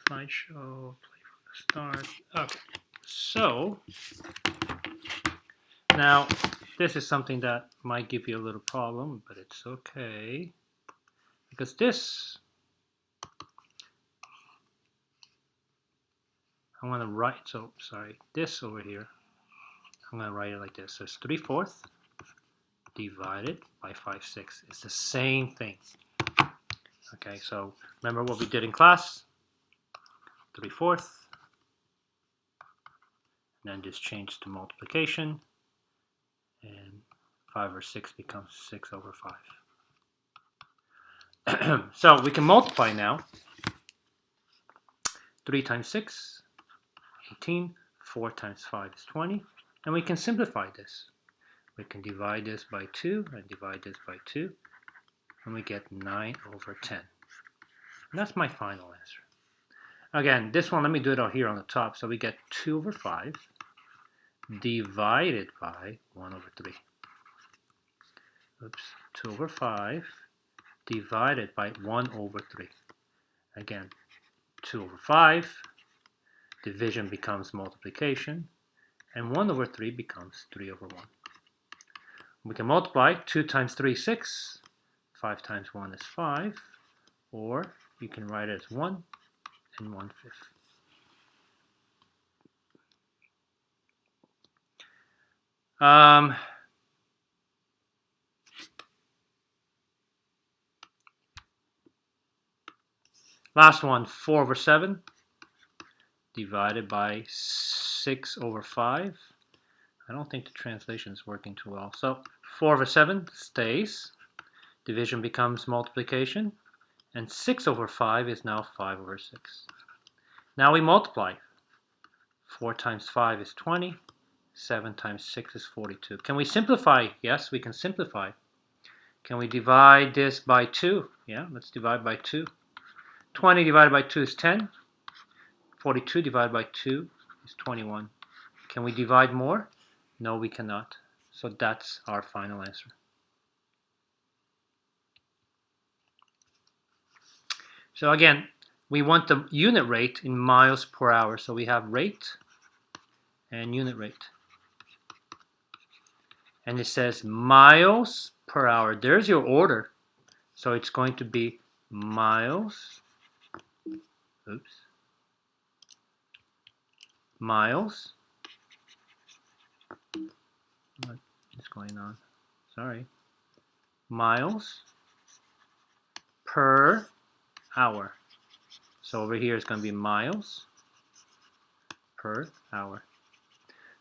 slideshow, play from the start. Okay, so now this is something that might give you a little problem, but it's okay. Because this, I'm going to write, so sorry, this over here, I'm going to write it like this. So it's 3/4 divided by 5/6. It's the same thing. Okay, so remember what we did in class? 3/4. And then this changes to multiplication. And 5 or 6 becomes 6/5. So we can multiply now. 3 times 6, 18. 4 times 5 is 20. And we can simplify this. We can divide this by 2 and divide this by 2. And we get 9/10. And that's my final answer. Again, this one, let me do it out here on the top. So we get 2/5 divided by 1/3. Oops, 2/5 divided by 1/3. Again, 2/5, division becomes multiplication, and 1/3 becomes 3/1. We can multiply. 2 times 3 is 6, 5 times 1 is 5, or you can write it as 1 and 1/5. Last one, 4/7 divided by 6/5. I don't think the translation is working too well. So 4/7 stays. Division becomes multiplication. And 6/5 is now 5/6. Now we multiply. 4 times 5 is 20. 7 times 6 is 42. Can we simplify? Yes, we can simplify. Can we divide this by 2? Yeah, let's divide by 2. 20 divided by 2 is 10. 42 divided by 2 is 21. Can we divide more? No, we cannot. So that's our final answer. So again, we want the unit rate in miles per hour. So we have rate and unit rate. And it says miles per hour. There's your order. So it's going to be miles. Oops. Miles. What is going on? Sorry. Miles per hour. So over here it's going to be miles per hour.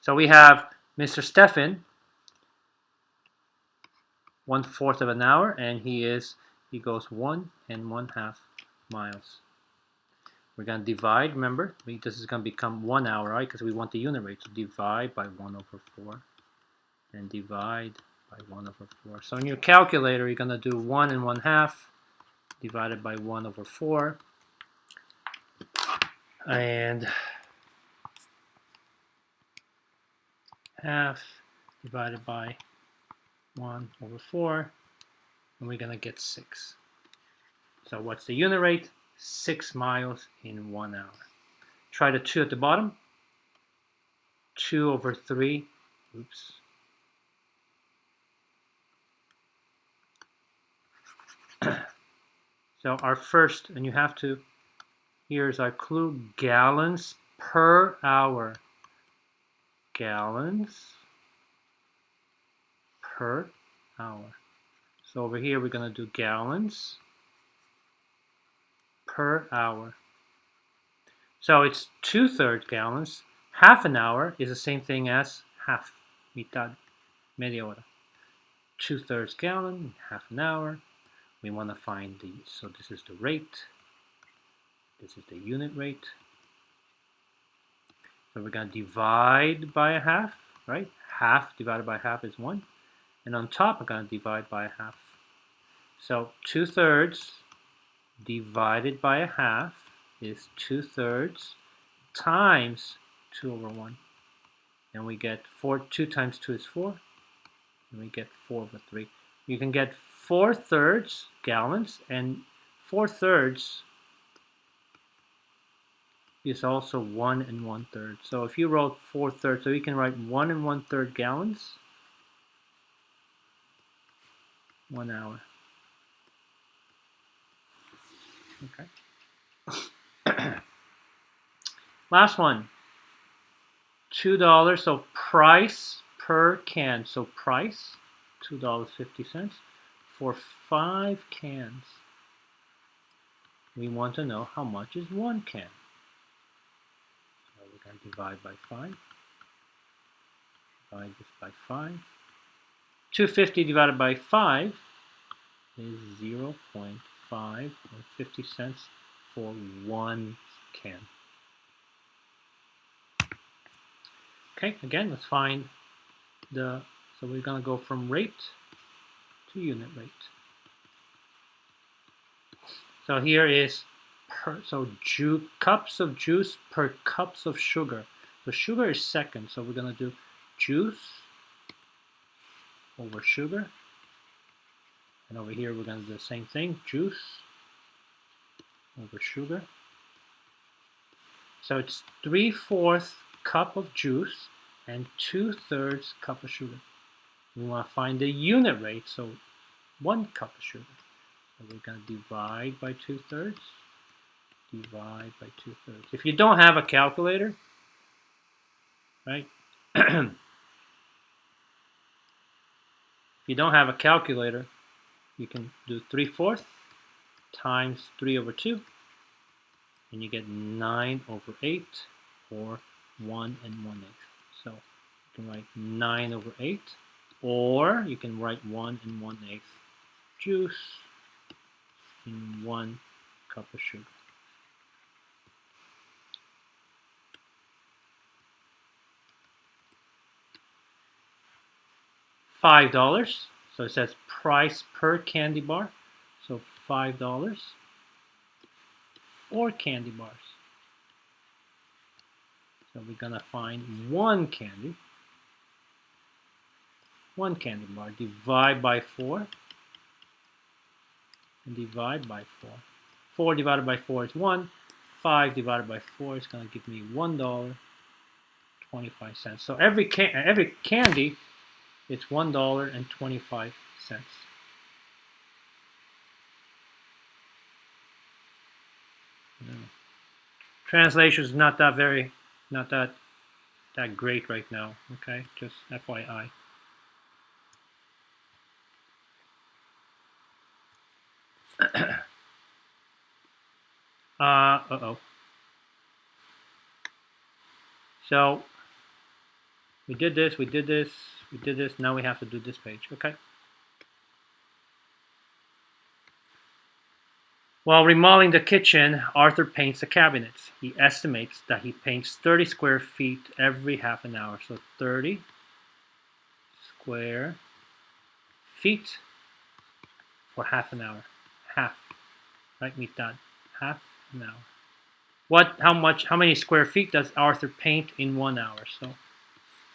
So we have Mr. Stefan, 1/4 of an hour, and he goes 1 1/2 miles. We're going to divide, remember, this is going to become 1 hour, right? Because we want the unit rate. So divide by 1/4 and divide by 1/4. So in your calculator, you're going to do 1 1/2 divided by 1/4. And half divided by 1/4. And we're going to get 6. So what's the unit rate? 6 miles in 1 hour. Try the 2 at the bottom. 2/3. Oops. So our first, and you have to, here's our clue, gallons per hour. Gallons per hour. So over here we're going to do gallons per hour. So it's 2/3 gallons. Half an hour is the same thing as half. Mitad. Media hora. 2/3 gallon, half an hour. We want to find so this is the rate. This is the unit rate. So we're going to divide by a half, right? Half divided by half is 1. And on top, we're going to divide by a half. So 2/3 divided by a half is 2/3 times 2/1. And we get 2 times 2 is 4. And we get 4/3. You can get 4/3 gallons, and 4/3 is also 1 1/3. So if you wrote 4/3, so you can write 1 1/3 gallons, 1 hour. Okay. Last one. $2. So price per can. So price, $2.50 for 5 cans. We want to know how much is 1 can. So we're going to divide by 5. Divide this by 5. 250 divided by 5 is 0.5 or 50 cents for 1 can. Okay, again, let's find so we're going to go from rate to unit rate. So here is cups of juice per cups of sugar. So sugar is second, so we're going to do juice over sugar. And over here we're going to do the same thing, juice over sugar. So it's 3/4 cup of juice and 2/3 cup of sugar. We want to find the unit rate, so 1 cup of sugar. So we're going to divide by 2/3, divide by 2/3. If you don't have a calculator, right? If you don't have a calculator, you can do 3/4 times 3 over 2, and you get 9 over 8, or 1 1/8. So you can write 9 over 8, or you can write 1 1/8 juice in 1 cup of sugar. $5. So it says price per candy bar. So $5 for candy bars. So we're gonna find 1 candy bar. Divide by 4 and divide by 4. 4 divided by 4 is 1. 5 divided by 4 is gonna give me $1.25. So every candy, it's $1.25. Translation is not that great right now. Okay, just FYI. So we did this. Now we have to do this page. Okay. While remodeling the kitchen, Arthur paints the cabinets. He estimates that he paints 30 square feet every half an hour. So 30 square feet for half an hour. Half. Right? Meet that. Half an hour. How many square feet does Arthur paint in 1 hour? So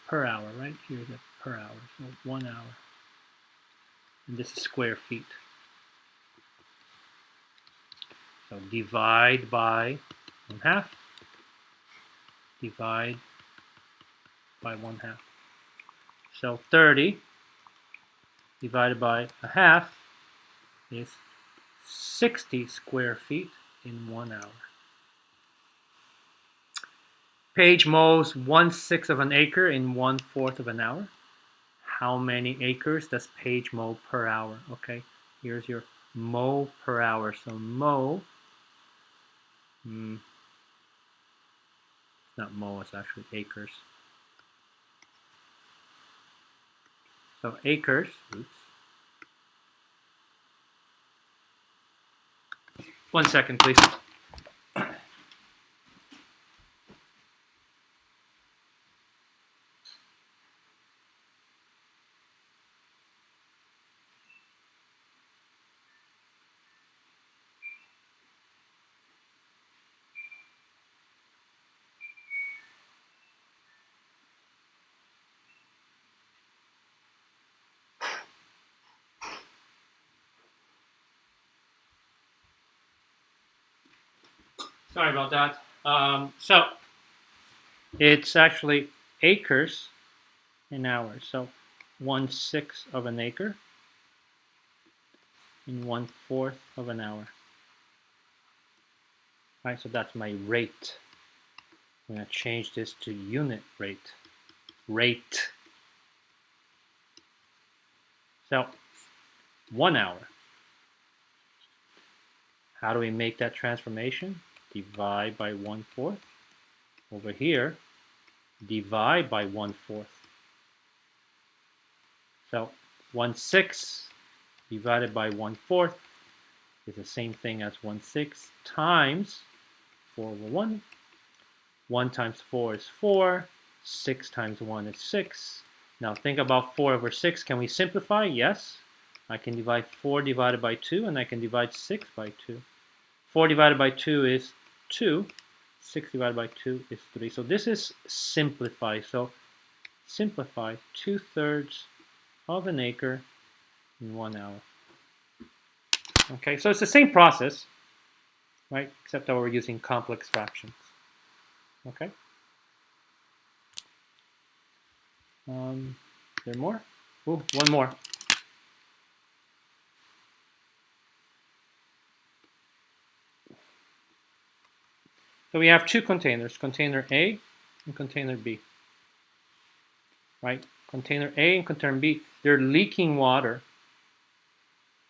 per hour, right? Here's the per hour. So 1 hour. And this is square feet. So divide by 1/2. Divide by 1/2. So 30 divided by 1/2 is 60 square feet in 1 hour. Paige mows 1/6 of an acre in 1/4 of an hour. How many acres does Paige mow per hour? Okay, here's your mow per hour. So mow, not mow, it's actually acres. So acres, oops. 1 second, please. Sorry about that. So it's actually acres in hours. So 1/6 of an acre in 1/4 of an hour. All right, so that's my rate. I'm going to change this to unit rate. Rate. So 1 hour. How do we make that transformation? Divide by 1/4. Over here, divide by 1/4. So 1/6 divided by 1/4 is the same thing as 1/6 times 4 over 1. 1 times 4 is 4. 6 times 1 is 6. Now think about 4 over 6. Can we simplify? Yes. I can divide 4 divided by 2, and I can divide 6 by 2. 4 divided by 2 is 2. 6 divided by 2 is 3. So this is simplified. So simplify 2/3 of an acre in 1 hour. Okay, so it's the same process, right? Except that we're using complex fractions. Okay. Is there more? Ooh, one more. So we have two containers, container A and container B. Right? Container A and container B, they're leaking water.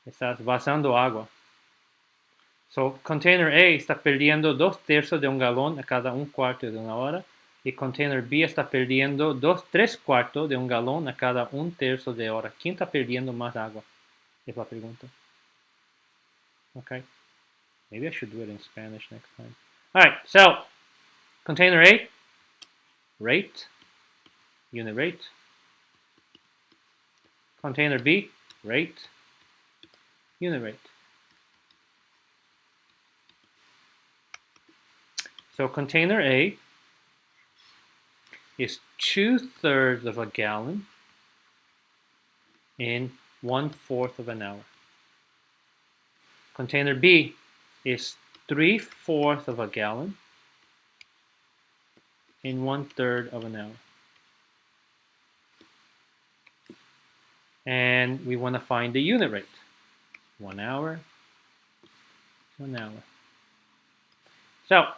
Estás vazando agua. So container A está perdiendo 2/3 de un galón a cada 1/4 de una hora. Y container B está perdiendo 3/4 de un galón a cada 1/3 de hora. ¿Quién está perdiendo más agua? Es la pregunta. Okay. Maybe I should do it in Spanish next time. All right, so container A, rate, unit rate. Container B, rate, unit rate. So container A is 2/3 of a gallon in 1/4 of an hour. Container B is 3/4 of a gallon in 1/3 of an hour. And we want to find the unit rate. 1 hour, 1 hour. So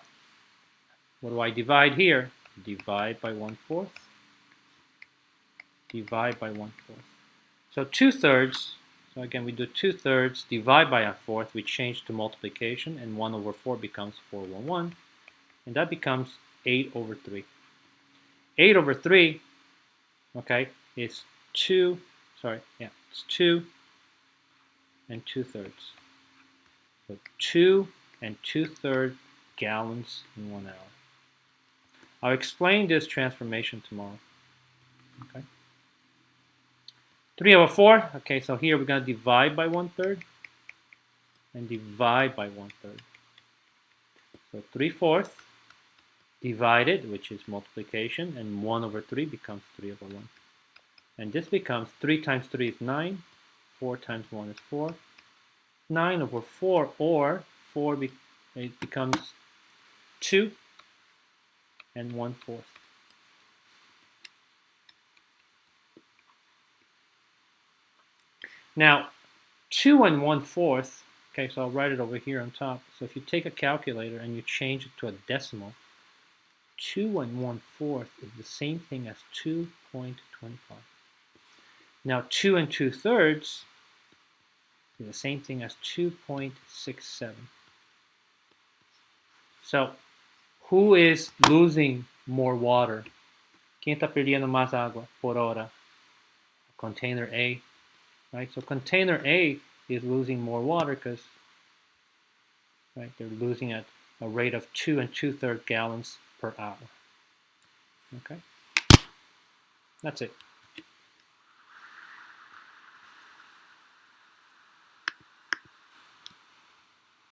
what do I divide here? Divide by 1/4. Divide by 1/4. So 2/3. So again, we do 2/3, divide by 1/4, we change to multiplication, and 1 over 4 becomes 4 over 1, and that becomes 8 over 3. 8 over 3, okay, is 2, it's 2 and 2/3. So 2 and 2/3 gallons in 1 hour. I'll explain this transformation tomorrow. Okay. 3 over 4, okay, so here we're going to divide by 1/3 and divide by 1/3. So 3/4 divided, which is multiplication, and 1 over 3 becomes 3 over 1. And this becomes 3 times 3 is 9, 4 times 1 is 4. 9 over 4, or 4 it becomes 2 and 1/4. Now, 2 and 1/4, okay, so I'll write it over here on top. So if you take a calculator and you change it to a decimal, 2 and 1/4 is the same thing as 2.25. Now, 2 and 2/3 is the same thing as 2.67. So, who is losing more water? ¿Quién está perdiendo más agua por hora? Container A, right? So container A is losing more water because, right, they're losing at a rate of 2 and 2/3 gallons per hour. Okay, that's it.